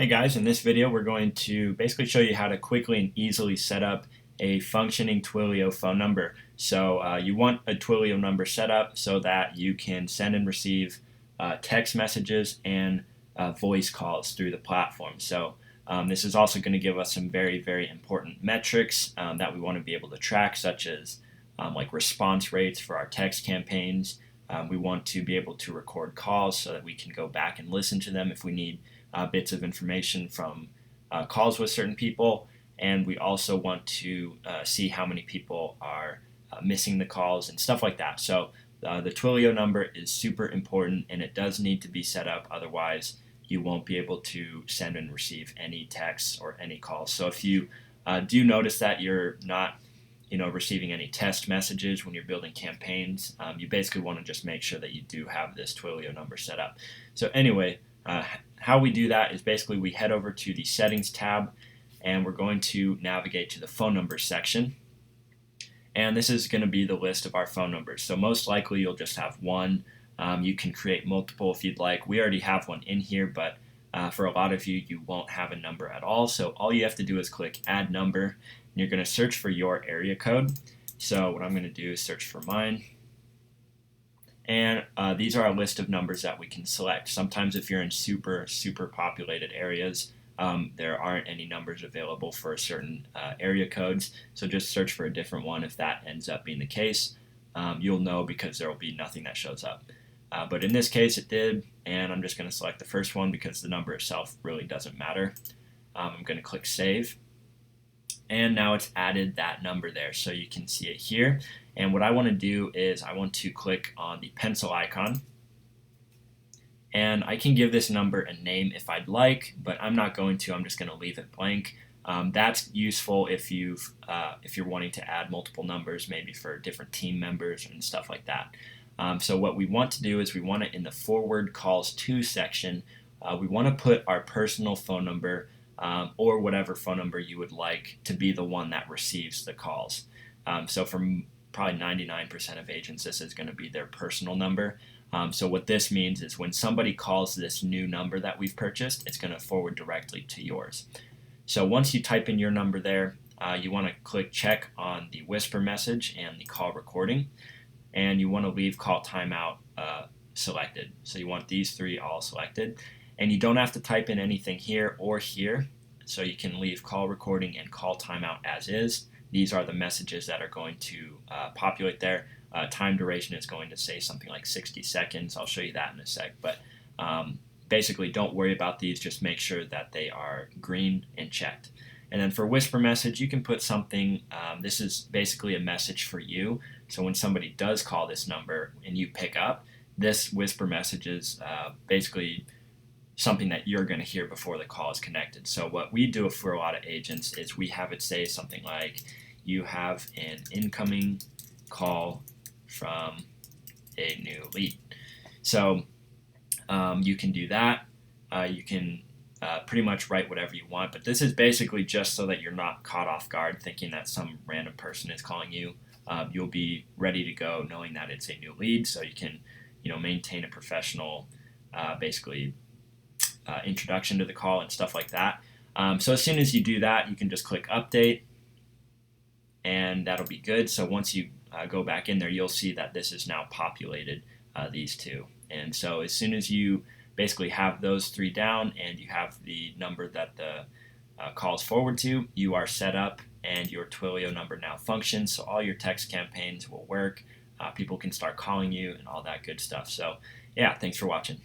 Hey guys, in this video we're going to basically show you how to quickly and easily set up a functioning Twilio phone number. So you want a Twilio number set up so that you can send and receive text messages and voice calls through the platform. So this is also going to give us some very important metrics that we want to be able to track, such as like response rates for our text campaigns. We want to be able to record calls so that we can go back and listen to them if we need bits of information from calls with certain people, and we also want to see how many people are missing the calls and stuff like that. So the Twilio number is super important, and it does need to be set up, otherwise you won't be able to send and receive any texts or any calls. So if you do notice that you're not receiving any test messages when you're building campaigns, you basically want to just make sure that you do have this Twilio number set up. So anyway, how we do that is basically we head over to the settings tab, and we're going to navigate to the phone numbers section. And this is going to be the list of our phone numbers. So most likely you'll just have one. You can create multiple if you'd like. We already have one in here, but for a lot of you, you won't have a number at all. So all you have to do is click add number, and you're going to search for your area code. So what I'm going to do is search for mine. And these are a list of numbers that we can select. Sometimes if you're in super populated areas, there aren't any numbers available for certain area codes. So just search for a different one. If that ends up being the case, you'll know because there will be nothing that shows up. But in this case it did, and I'm just going to select the first one because the number itself really doesn't matter. I'm going to click save. And now it's added that number there, so you can see it here. And what I want to do is I want to click on the pencil icon, and I can give this number a name if I'd like, but I'm not going to. I'm just going to leave it blank. That's useful if you're wanting to add multiple numbers, maybe for different team members and stuff like that. So what we want to do is we want to, in the forward calls to section, we want to put our personal phone number or whatever phone number you would like to be the one that receives the calls. So for probably 99% of agents, this is going to be their personal number. So what this means is when somebody calls this new number that we've purchased, it's going to forward directly to yours. So once you type in your number there, you want to click check on the whisper message and the call recording, and you want to leave call timeout selected. So you want these three all selected. And you don't have to type in anything here or here, so you can leave call recording and call timeout as is. These are the messages that are going to populate there. Time duration is going to say something like 60 seconds. I'll show you that in a sec. But basically, don't worry about these. Just make sure that they are green and checked. And then for whisper message, you can put something. This is basically a message for you. So when somebody does call this number and you pick up, this whisper message is basically something that you're going to hear before the call is connected. So what we do for a lot of agents is we have it say something like, you have an incoming call from a new lead. So you can do that. You can pretty much write whatever you want, but this is basically just so that you're not caught off guard thinking that some random person is calling you. You'll be ready to go knowing that it's a new lead, so you can maintain a professional basically introduction to the call and stuff like that. So as soon as you do that, you can just click update, and that'll be good. So once you go back in there, you'll see that this is now populated, these two. And so as soon as you basically have those three down and you have the number that the calls forward to, you are set up and your Twilio number now functions. So all your text campaigns will work. People can start calling you and all that good stuff. So yeah, thanks for watching.